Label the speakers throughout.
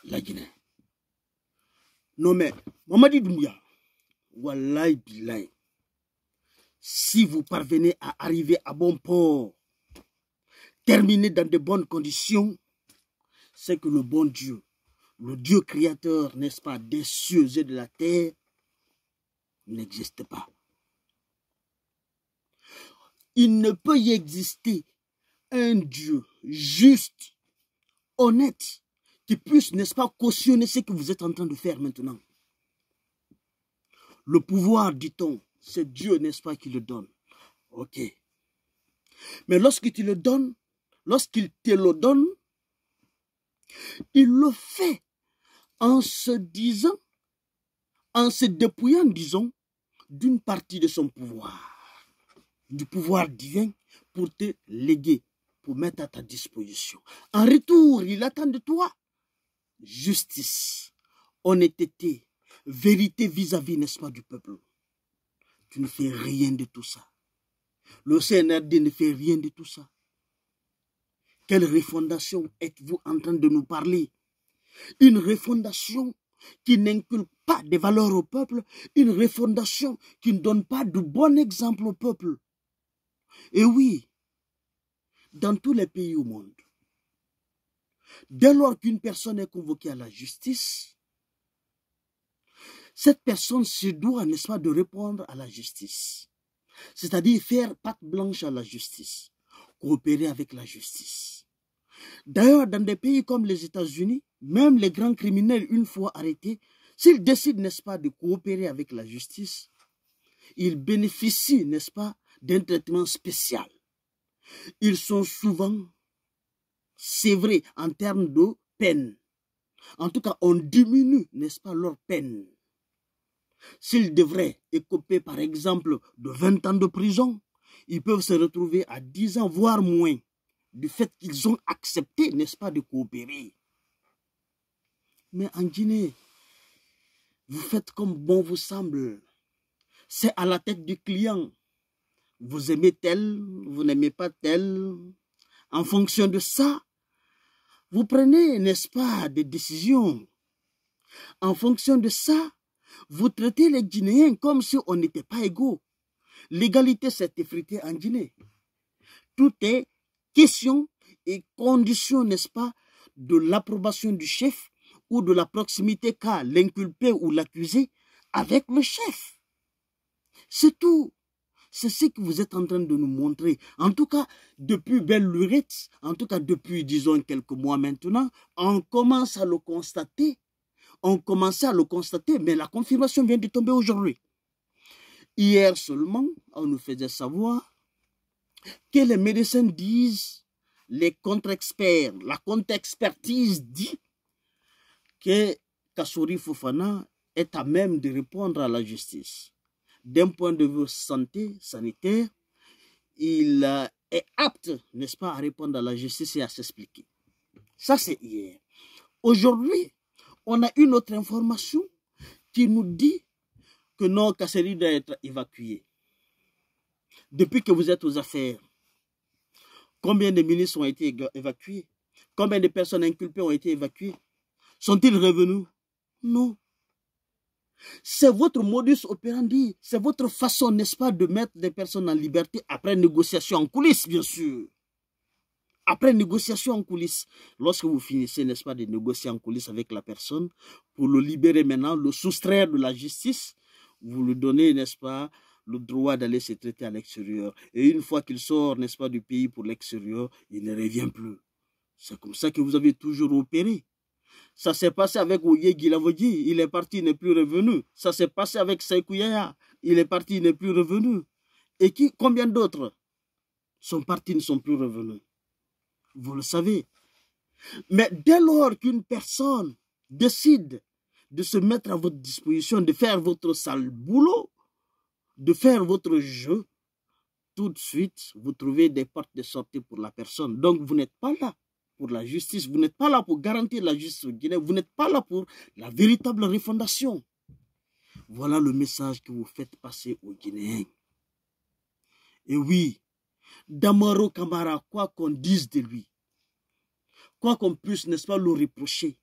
Speaker 1: la Guinée. Non mais, Mamadi Doumbouya, wallahi billahi, si vous parvenez à arriver à bon port, terminer dans de bonnes conditions, c'est que le bon Dieu, le Dieu créateur, n'est-ce pas, des cieux et de la terre, n'existe pas. Il ne peut y exister un Dieu juste, honnête, qui puisse, n'est-ce pas, cautionner ce que vous êtes en train de faire maintenant. Le pouvoir, dit-on, c'est Dieu, n'est-ce pas, qui le donne. Ok. Mais lorsqu'il te le donne, il le fait en se disant, en se dépouillant, disons, d'une partie de son pouvoir, du pouvoir divin, pour te léguer, pour mettre à ta disposition. En retour, il attend de toi justice, honnêteté, vérité vis-à-vis, n'est-ce pas, du peuple. Tu ne fais rien de tout ça. Le CNRD ne fait rien de tout ça. Quelle refondation êtes-vous en train de nous parler? Une refondation qui n'inculque pas des valeurs au peuple, une refondation qui ne donne pas de bon exemple au peuple. Et oui, dans tous les pays au monde, dès lors qu'une personne est convoquée à la justice, cette personne se doit, n'est-ce pas, de répondre à la justice. C'est-à-dire faire patte blanche à la justice, coopérer avec la justice. D'ailleurs, dans des pays comme les États-Unis, même les grands criminels, une fois arrêtés, s'ils décident, n'est-ce pas, de coopérer avec la justice, ils bénéficient, n'est-ce pas, d'un traitement spécial. Ils sont souvent sévrés en termes de peine. En tout cas, on diminue, n'est-ce pas, leur peine. S'ils devraient écoper, par exemple, de 20 ans de prison, ils peuvent se retrouver à 10 ans, voire moins, du fait qu'ils ont accepté, n'est-ce pas, de coopérer. Mais en Guinée, vous faites comme bon vous semble. C'est à la tête du client. Vous aimez tel, vous n'aimez pas tel. En fonction de ça, vous prenez, n'est-ce pas, des décisions. En fonction de ça, vous traitez les Guinéens comme si on n'était pas égaux. L'égalité s'est effritée en Guinée. Tout est question et condition, n'est-ce pas, de l'approbation du chef ou de la proximité qu'a l'inculpé ou l'accusé avec le chef. C'est tout. C'est ce que vous êtes en train de nous montrer. En tout cas, depuis belle lurette, en tout cas depuis, disons, quelques mois maintenant, on commence à le constater. On commençait à le constater, mais la confirmation vient de tomber aujourd'hui. Hier seulement, on nous faisait savoir que les médecins disent, les contre-experts, la contre-expertise dit que Kassory Fofana est à même de répondre à la justice. D'un point de vue santé, sanitaire, il est apte, n'est-ce pas, à répondre à la justice et à s'expliquer. Ça, c'est hier. Aujourd'hui, on a une autre information qui nous dit que non, Kassory doit être évacué. Depuis que vous êtes aux affaires, combien de ministres ont été évacués? Combien de personnes inculpées ont été évacuées? Sont-ils revenus? Non. C'est votre modus operandi, c'est votre façon, n'est-ce pas, de mettre des personnes en liberté après négociation en coulisses, bien sûr. Après négociation en coulisses, lorsque vous finissez, n'est-ce pas, de négocier en coulisses avec la personne, pour le libérer maintenant, le soustraire de la justice, vous lui donnez, n'est-ce pas, le droit d'aller se traiter à l'extérieur. Et une fois qu'il sort, n'est-ce pas, du pays pour l'extérieur, il ne revient plus. C'est comme ça que vous avez toujours opéré. Ça s'est passé avec Oye Guilavogui, il est parti, il n'est plus revenu. Ça s'est passé avec Sékou Yaya, il est parti, il n'est plus revenu. Et combien d'autres sont partis, ne sont plus revenus? Vous le savez. Mais dès lors qu'une personne décide de se mettre à votre disposition, de faire votre sale boulot, de faire votre jeu, tout de suite, vous trouvez des portes de sortie pour la personne. Donc, vous n'êtes pas là pour la justice, vous n'êtes pas là pour garantir la justice au Guinée, vous n'êtes pas là pour la véritable refondation. Voilà le message que vous faites passer aux Guinéens. Et oui, Damaro Camara, quoi qu'on dise de lui, quoi qu'on puisse, n'est-ce pas, le reprocher,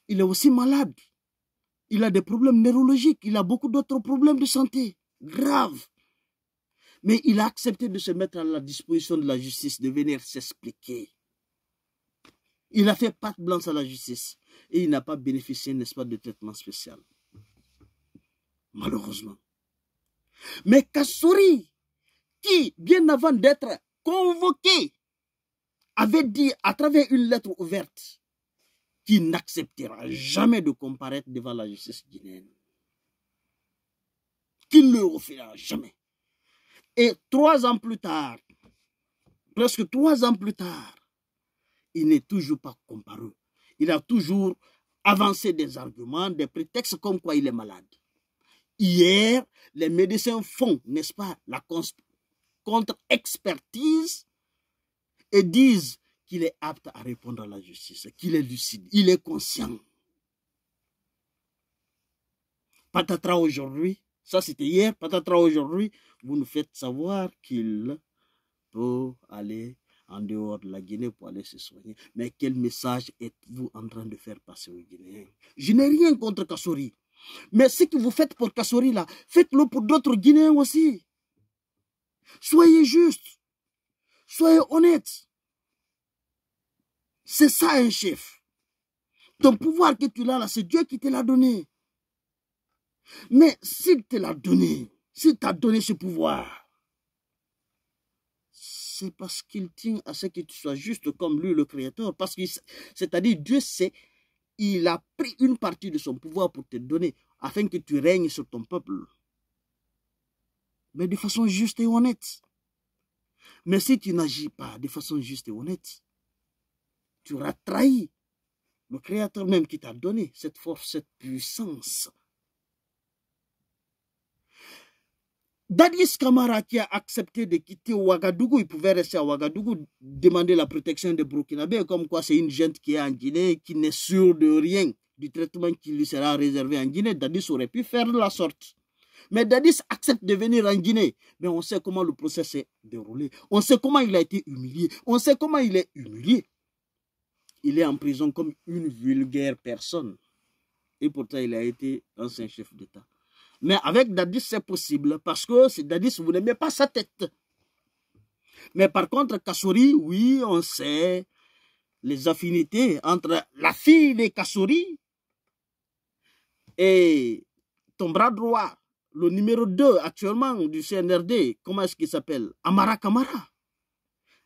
Speaker 1: il est aussi malade. Il a des problèmes neurologiques, il a beaucoup d'autres problèmes de santé graves. Mais il a accepté de se mettre à la disposition de la justice, de venir s'expliquer. Il a fait patte blanche à la justice et il n'a pas bénéficié, n'est-ce pas, de traitement spécial. Malheureusement. Mais Kassouri, qui, bien avant d'être convoqué, avait dit à travers une lettre ouverte qu'il n'acceptera jamais de comparaître devant la justice guinéenne. Qu'il ne le refera jamais. Et 3 ans plus tard, presque 3 ans plus tard, il n'est toujours pas comparé. Il a toujours avancé des arguments, des prétextes comme quoi il est malade. Hier, les médecins font, n'est-ce pas, la contre-expertise et disent qu'il est apte à répondre à la justice, qu'il est lucide, il est conscient. Patatras aujourd'hui, ça c'était hier, patatras aujourd'hui, vous nous faites savoir qu'il peut aller en dehors de la Guinée pour aller se soigner. Mais quel message êtes-vous en train de faire passer aux Guinéens? Je n'ai rien contre Kassouri. Mais ce que vous faites pour Kassouri là, faites-le pour d'autres Guinéens aussi. Soyez juste. Soyez honnête. C'est ça un chef. Ton pouvoir que tu as là, c'est Dieu qui te l'a donné. Mais s'il te l'a donné, s'il t'a donné ce pouvoir, c'est parce qu'il tient à ce que tu sois juste comme lui, le Créateur. Parce que, c'est-à-dire, Dieu sait, il a pris une partie de son pouvoir pour te donner, afin que tu règnes sur ton peuple. Mais de façon juste et honnête. Mais si tu n'agis pas de façon juste et honnête, tu auras trahi le Créateur même qui t'a donné cette force, cette puissance. Dadis Camara qui a accepté de quitter Ouagadougou, il pouvait rester à Ouagadougou, demander la protection des Burkinabés, comme quoi c'est une gente qui est en Guinée, qui n'est sûre de rien, du traitement qui lui sera réservé en Guinée. Dadis aurait pu faire de la sorte. Mais Dadis accepte de venir en Guinée. Mais on sait comment le procès s'est déroulé. On sait comment il a été humilié. On sait comment il est humilié. Il est en prison comme une vulgaire personne. Et pourtant, il a été ancien chef d'État. Mais avec Dadis, c'est possible parce que c'est Dadis, vous n'aimez pas sa tête. Mais par contre, Kassouri, oui, on sait les affinités entre la fille de Kassouri et ton bras droit, le numéro 2 actuellement du CNRD, comment est-ce qu'il s'appelle? Amara Kamara.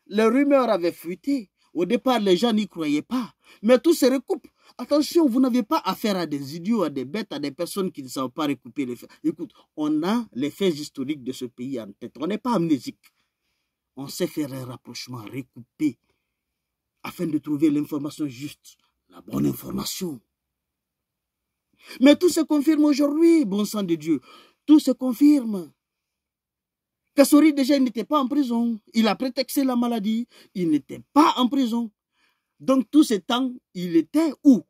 Speaker 1: Les rumeurs avaient fuité. Au départ, les gens n'y croyaient pas. Mais tout se recoupe. Attention, vous n'avez pas affaire à des idiots, à des bêtes, à des personnes qui ne savent pas recouper les faits. Écoute, on a les faits historiques de ce pays en tête. On n'est pas amnésique. On sait faire un rapprochement, recouper, afin de trouver l'information juste, la bonne information. Mais tout se confirme aujourd'hui, bon sang de Dieu. Tout se confirme. Kassouri, déjà, il n'était pas en prison. Il a prétexté la maladie. Il n'était pas en prison. Donc, tout ce temps, il était où?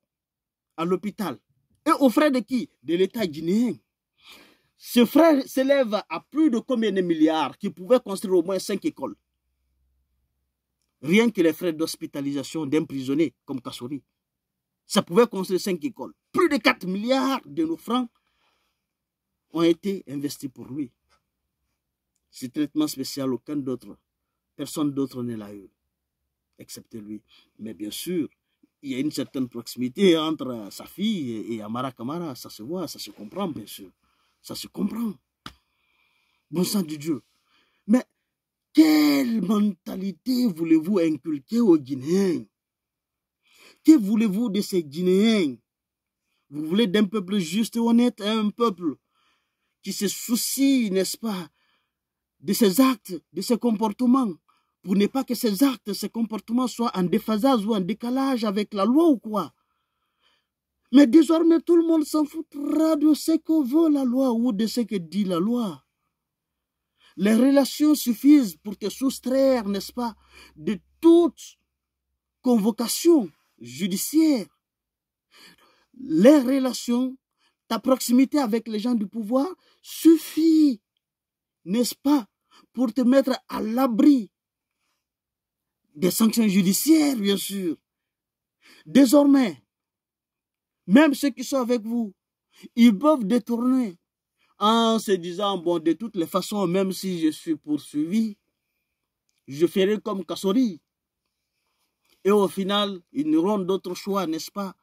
Speaker 1: À l'hôpital. Et aux frais de qui? De l'État guinéen. Ce frère s'élève à plus de combien de milliards qui pouvaient construire au moins 5 écoles. Rien que les frais d'hospitalisation d'un prisonnier comme Kassouri. Ça pouvait construire 5 écoles. Plus de 4 milliards de nos francs ont été investis pour lui. Ce traitement spécial, aucun d'autre, personne d'autre ne l'a eu, excepté lui. Mais bien sûr, il y a une certaine proximité entre sa fille et Amara Kamara. Ça se voit, ça se comprend, bien sûr. Ça se comprend. Bon sang de Dieu. Mais quelle mentalité voulez-vous inculquer aux Guinéens? Que voulez-vous de ces Guinéens? Vous voulez d'un peuple juste et honnête, un peuple qui se soucie, n'est-ce pas, de ses actes, de ses comportements, pour ne pas que ces actes, ces comportements soient en déphasage ou en décalage avec la loi ou quoi. Mais désormais, tout le monde s'en foutra de ce que veut la loi ou de ce que dit la loi. Les relations suffisent pour te soustraire, n'est-ce pas, de toute convocation judiciaire. Les relations, ta proximité avec les gens du pouvoir suffit, n'est-ce pas, pour te mettre à l'abri des sanctions judiciaires, bien sûr. Désormais, Même ceux qui sont avec vous, ils peuvent détourner en se disant, bon, de toutes les façons, même si je suis poursuivi, je ferai comme Kassori. Et au final, ils n'auront d'autre choix, n'est-ce pas,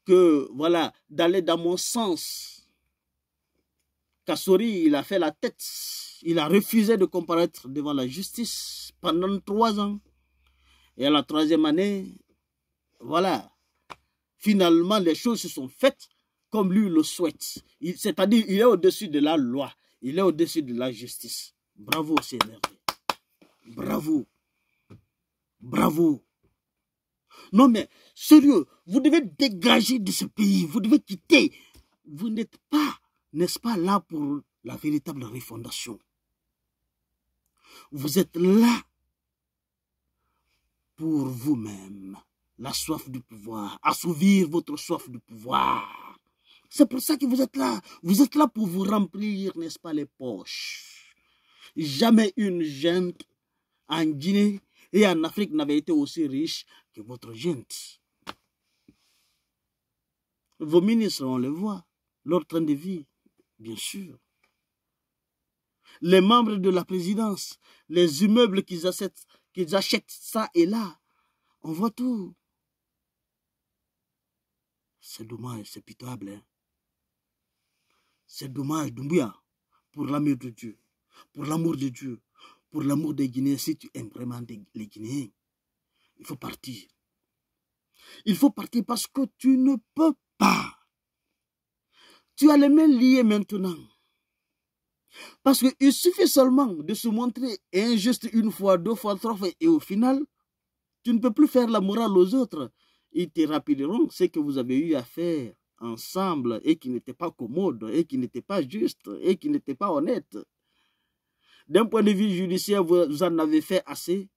Speaker 1: que, voilà, d'aller dans mon sens. Kassori, il a fait la tête. Il a refusé de comparaître devant la justice pendant 3 ans. Et à la 3e année, voilà, finalement, les choses se sont faites comme lui le souhaite. C'est-à-dire, il est au-dessus de la loi. Il est au-dessus de la justice. Bravo, CNRD. Bravo. Bravo. Non, mais sérieux, vous devez dégager de ce pays. Vous devez quitter. Vous n'êtes pas, n'est-ce pas, là pour la véritable refondation. Vous êtes là pour vous-même. La soif du pouvoir. Assouvir votre soif du pouvoir. C'est pour ça que vous êtes là. Vous êtes là pour vous remplir, n'est-ce pas, les poches. Jamais une junte en Guinée et en Afrique n'avait été aussi riche que votre junte. Vos ministres, on les voit. Leur train de vie, bien sûr. Les membres de la présidence, les immeubles qu'ils achètent ça et là. On voit tout. C'est dommage, c'est pitoyable. Hein? C'est dommage, Doumbouya, pour l'amour de Dieu, pour l'amour de Dieu, pour l'amour des Guinéens. Si tu aimes vraiment les Guinéens, il faut partir. Il faut partir parce que tu ne peux pas. Tu as les mains liées maintenant. Parce qu'il suffit seulement de se montrer injuste 1 fois, 2 fois, 3 fois, et au final, tu ne peux plus faire la morale aux autres. Ils te rappelleront ce que vous avez eu à faire ensemble et qui n'était pas commode, et qui n'était pas juste, et qui n'était pas honnête. D'un point de vue judiciaire, vous en avez fait assez.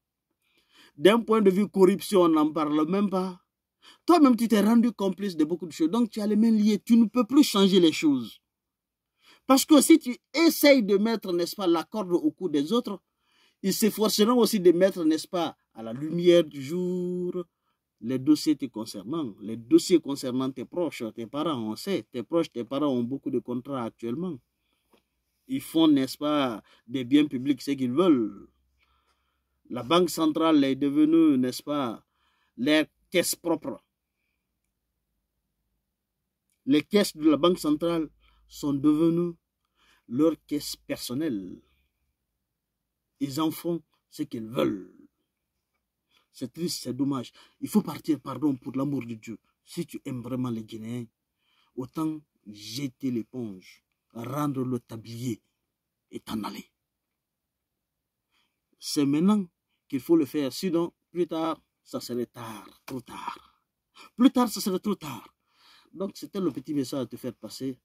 Speaker 1: D'un point de vue corruption, on n'en parle même pas. Toi-même, tu t'es rendu complice de beaucoup de choses. Donc, tu as les mains liées. Tu ne peux plus changer les choses. Parce que si tu essayes de mettre, n'est-ce pas, la corde au cou des autres, ils s'efforceront aussi de mettre, n'est-ce pas, à la lumière du jour, les dossiers te concernant. Les dossiers concernant tes proches, tes parents, on sait. Tes proches, tes parents ont beaucoup de contrats actuellement. Ils font, n'est-ce pas, des biens publics, ce qu'ils veulent. La banque centrale est devenue, n'est-ce pas, les caisses propres. Les caisses de la banque centrale sont devenues leurs caisses personnelles. Ils en font ce qu'ils veulent. C'est triste, c'est dommage. Il faut partir, pardon, pour l'amour de Dieu. Si tu aimes vraiment les Guinéens, autant jeter l'éponge, rendre le tablier et t'en aller. C'est maintenant qu'il faut le faire. Sinon, plus tard, ça serait tard, trop tard. Plus tard, ça serait trop tard. Donc, c'était le petit message à te faire passer.